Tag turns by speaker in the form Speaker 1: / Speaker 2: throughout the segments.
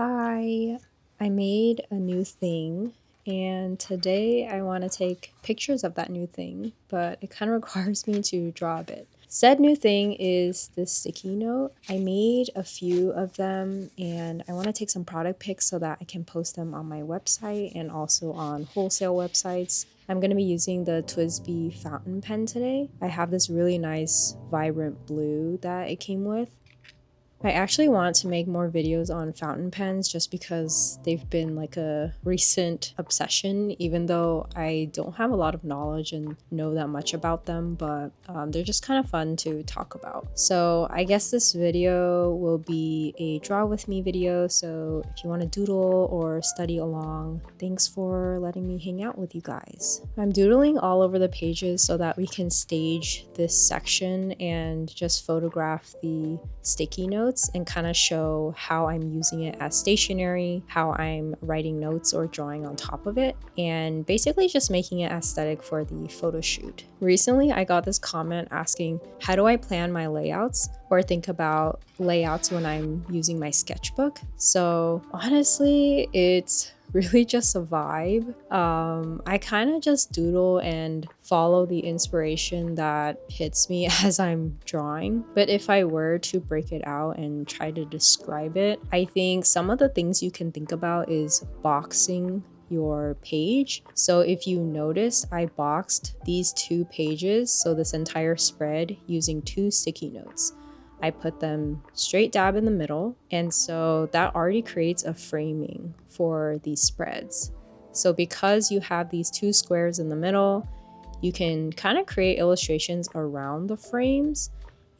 Speaker 1: Hi, I made a new thing and today I want to take pictures of that new thing, but it kind of requires me to draw a bit. Said new thing is this sticky note. I made a few of them and I want to take some product pics so that I can post them on my website and also on wholesale websites. I'm going to be using the Twisby fountain pen today. I have this really nice vibrant blue that it came with. I actually want to make more videos on fountain pens just because they've been like a recent obsession, even though I don't have a lot of knowledge and know that much about them, but they're just kind of fun to talk about. So I guess this video will be a draw with me video, so if you want to doodle or study along, thanks for letting me hang out with you guys. I'm doodling all over the pages so that we can stage this section and just photograph the sticky notes and kind of show how I'm using it as stationery, how I'm writing notes or drawing on top of it, and basically just making it aesthetic for the photo shoot. Recently, I got this comment asking, how do I plan my layouts or think about layouts when I'm using my sketchbook? So honestly, it's really just a vibe. I kind of just doodle and follow the inspiration that hits me as I'm drawing. But if I were to break it out and try to describe it, I think some of the things you can think about is boxing your page. So if you notice, I boxed these two pages, so this entire spread, using two sticky notes. I put them straight dab in the middle, and so that already creates a framing for these spreads. So because you have these two squares in the middle, you can kind of create illustrations around the frames,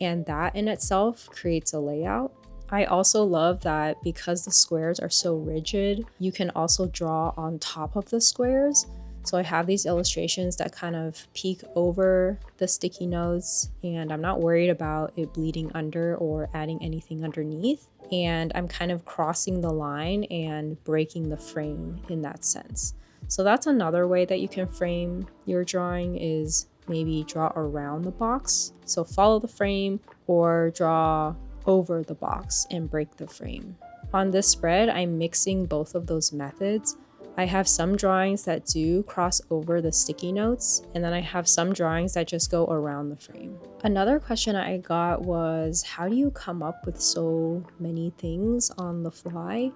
Speaker 1: and that in itself creates a layout. I also love that because the squares are so rigid, you can also draw on top of the squares. So I have these illustrations that kind of peek over the sticky notes, and I'm not worried about it bleeding under or adding anything underneath. And I'm kind of crossing the line and breaking the frame in that sense. So that's another way that you can frame your drawing, is maybe draw around the box. So follow the frame or draw over the box and break the frame. On this spread, I'm mixing both of those methods. I have some drawings that do cross over the sticky notes, and then I have some drawings that just go around the frame. Another question I got was, how do you come up with so many things on the fly?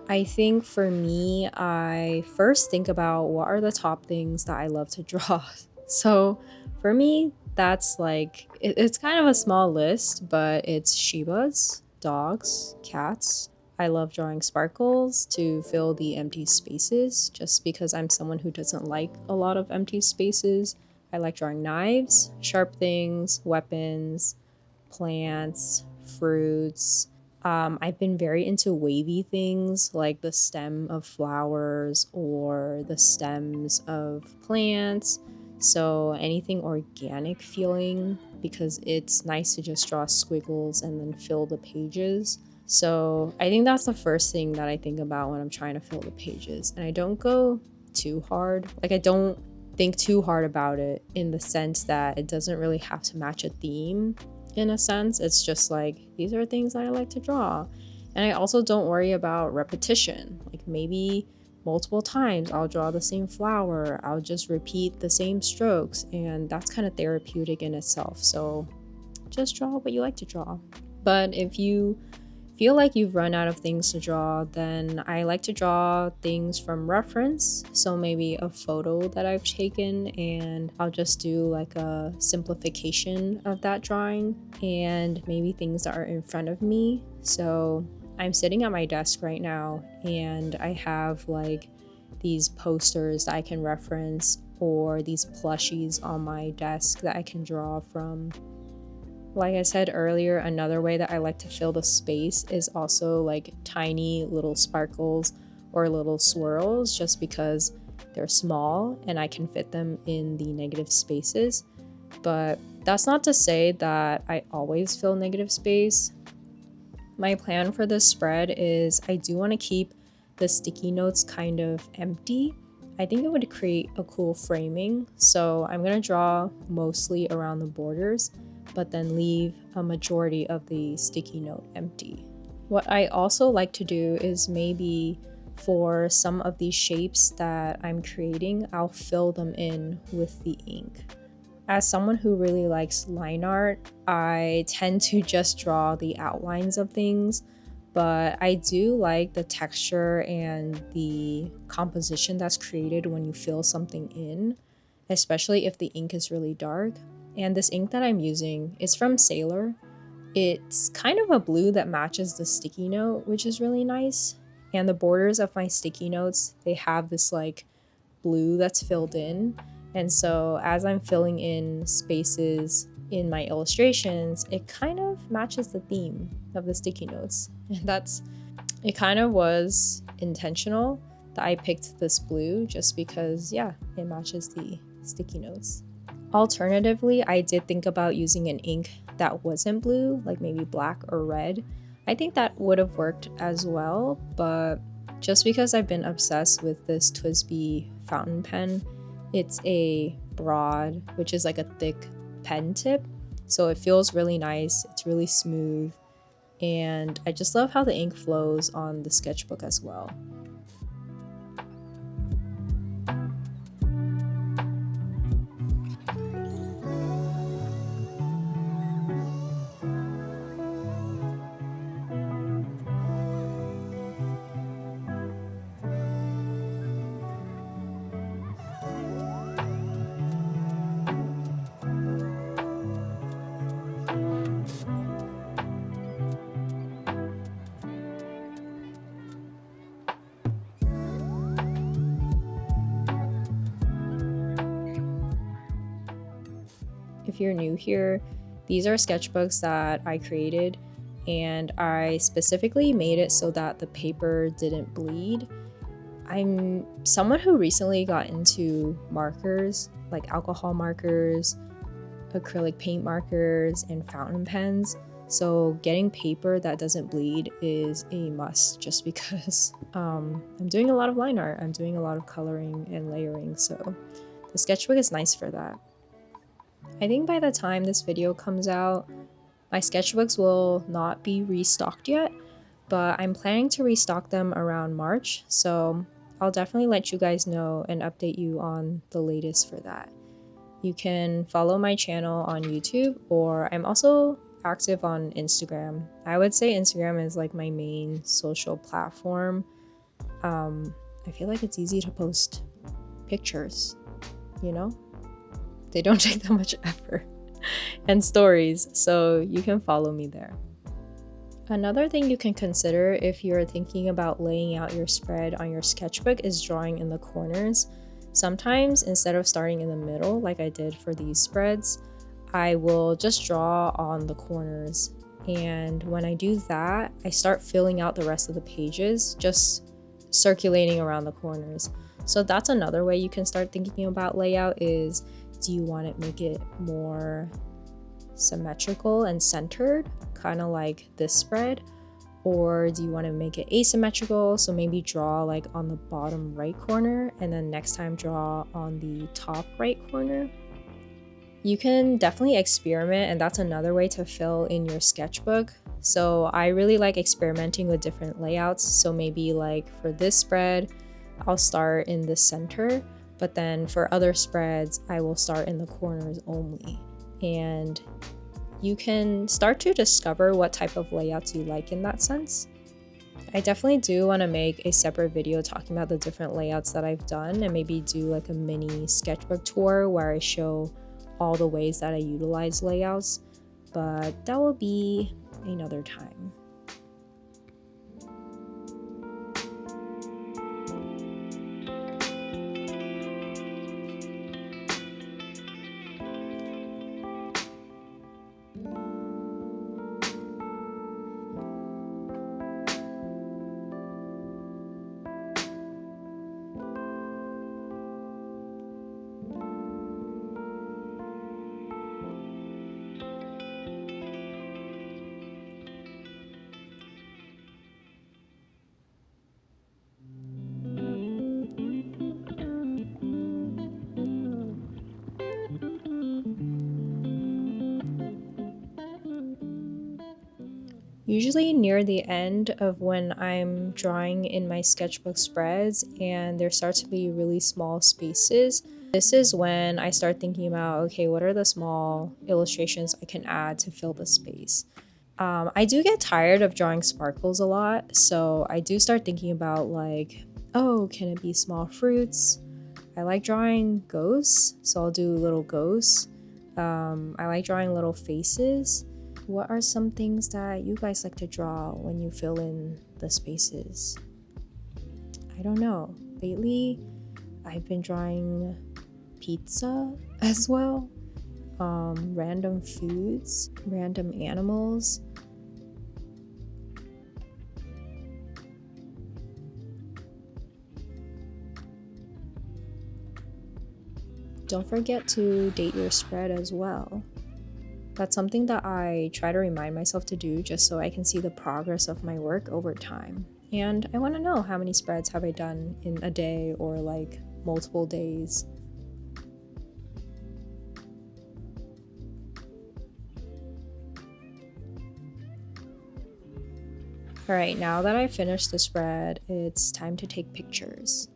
Speaker 1: I think for me, I first think about what are the top things that I love to draw. So for me, that's like, it's kind of a small list, but it's Shibas, dogs, cats. I love drawing sparkles to fill the empty spaces, just because I'm someone who doesn't like a lot of empty spaces. I like drawing knives, sharp things, weapons, plants, fruits. I've been very into wavy things like the stem of flowers or the stems of plants. So anything organic feeling, because it's nice to just draw squiggles and then fill the pages. So I think that's the first thing that I think about when I'm trying to fill the pages. And I don't go too hard. Like, I don't think too hard about it in the sense that it doesn't really have to match a theme. In a sense, it's just like, these are things that I like to draw. And I also don't worry about repetition. Like, maybe multiple times I'll draw the same flower, I'll just repeat the same strokes, and that's kind of therapeutic in itself. So just draw what you like to draw. But if you feel like you've run out of things to draw, then I like to draw things from reference. So maybe a photo that I've taken, and I'll just do like a simplification of that drawing, and maybe things that are in front of me. So I'm sitting at my desk right now, and I have like these posters that I can reference, or these plushies on my desk that I can draw from. Like I said earlier, another way that I like to fill the space is also like tiny little sparkles or little swirls, just because they're small and I can fit them in the negative spaces. But that's not to say that I always fill negative space. My plan for this spread is I do want to keep the sticky notes kind of empty. I think it would create a cool framing. So I'm going to draw mostly around the borders, but then leave a majority of the sticky note empty. What I also like to do is maybe for some of these shapes that I'm creating, I'll fill them in with the ink. As someone who really likes line art, I tend to just draw the outlines of things, but I do like the texture and the composition that's created when you fill something in, especially if the ink is really dark. And this ink that I'm using is from Sailor. It's kind of a blue that matches the sticky note, which is really nice. And the borders of my sticky notes, they have this like blue that's filled in. And so as I'm filling in spaces in my illustrations, it kind of matches the theme of the sticky notes. And it kind of was intentional that I picked this blue just because, yeah, it matches the sticky notes. Alternatively, I did think about using an ink that wasn't blue, like maybe black or red. I think that would have worked as well, but just because I've been obsessed with this TWSBI fountain pen, it's a broad, which is like a thick pen tip, so it feels really nice, it's really smooth, and I just love how the ink flows on the sketchbook as well. If you're new here, these are sketchbooks that I created, and I specifically made it so that the paper didn't bleed. I'm someone who recently got into markers, like alcohol markers, acrylic paint markers, and fountain pens. So getting paper that doesn't bleed is a must just because I'm doing a lot of line art, I'm doing a lot of coloring and layering, so the sketchbook is nice for that. I think by the time this video comes out, my sketchbooks will not be restocked yet, but I'm planning to restock them around March, so I'll definitely let you guys know and update you on the latest for that. You can follow my channel on YouTube, or I'm also active on Instagram. I would say Instagram is like my main social platform. I feel like it's easy to post pictures, you know? They don't take that much effort. And stories, so you can follow me there. Another thing you can consider if you're thinking about laying out your spread on your sketchbook is drawing in the corners. Sometimes instead of starting in the middle like I did for these spreads, I will just draw on the corners. And when I do that, I start filling out the rest of the pages, just circulating around the corners. So that's another way you can start thinking about layout is, do you want to make it more symmetrical and centered, kind of like this spread, or do you want to make it asymmetrical, so maybe draw like on the bottom right corner and then next time draw on the top right corner? You can definitely experiment, and that's another way to fill in your sketchbook. So I really like experimenting with different layouts, so maybe like for this spread I'll start in the center, but then for other spreads I will start in the corners only. And you can start to discover what type of layouts you like in that sense. I definitely do want to make a separate video talking about the different layouts that I've done, and maybe do like a mini sketchbook tour where I show all the ways that I utilize layouts, but that will be another time. usually near the end of when I'm drawing in my sketchbook spreads and there starts to be really small spaces. This is when I start thinking about, okay, what are the small illustrations I can add to fill the space? I do get tired of drawing sparkles a lot, so I do start thinking about like, oh, can it be small fruits? I like drawing ghosts, so I'll do little ghosts. I like drawing little faces. What are some things that you guys like to draw when you fill in the spaces? I don't know. Lately, I've been drawing pizza as well. Random foods, random animals. Don't forget to date your spread as well. That's something that I try to remind myself to do just so I can see the progress of my work over time. And I want to know how many spreads have I done in a day or like multiple days. Alright, now that I finished the spread, it's time to take pictures.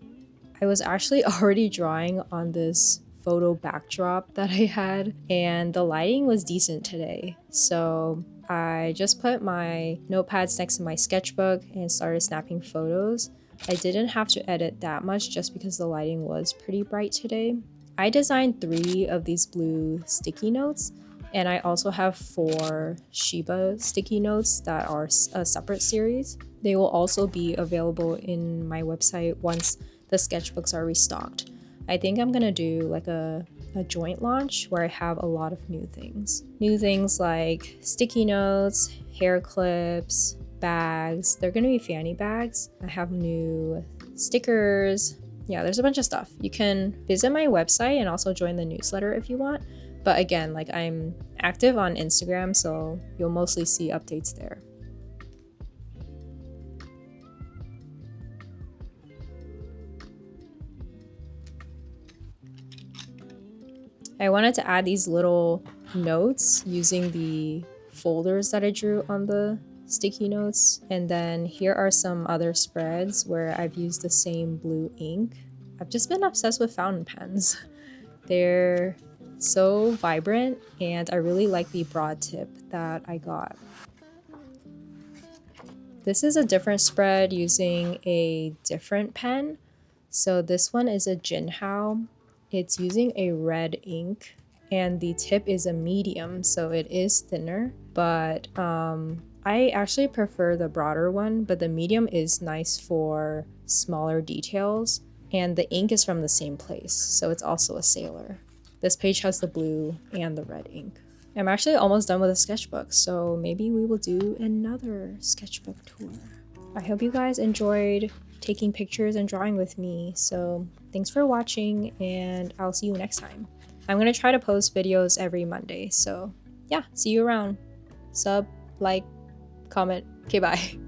Speaker 1: I was actually already drawing on this photo backdrop that I had, and the lighting was decent today. So I just put my notepads next to my sketchbook and started snapping photos. I didn't have to edit that much just because the lighting was pretty bright today. I designed 3 of these blue sticky notes, and I also have 4 Shiba sticky notes that are a separate series. They will also be available in my website once the sketchbooks are restocked. I think I'm gonna do like a joint launch where I have a lot of new things. New things like sticky notes, hair clips, bags. They're gonna be fanny bags. I have new stickers. Yeah, there's a bunch of stuff. You can visit my website and also join the newsletter if you want. But again, like I'm active on Instagram, so you'll mostly see updates there. I wanted to add these little notes using the folders that I drew on the sticky notes. And then here are some other spreads where I've used the same blue ink. I've just been obsessed with fountain pens. They're so vibrant and I really like the broad tip that I got. This is a different spread using a different pen. So this one is a Jinhao. It's using a red ink and the tip is a medium, so it is thinner, but I actually prefer the broader one, but the medium is nice for smaller details, and the ink is from the same place, so it's also a Sailor. This page has the blue and the red ink. I'm actually almost done with the sketchbook, so maybe we will do another sketchbook tour. I hope you guys enjoyed taking pictures and drawing with me, so thanks for watching and I'll see you next time. I'm gonna try to post videos every Monday, so yeah, see you around. Sub, like, comment. Okay, bye.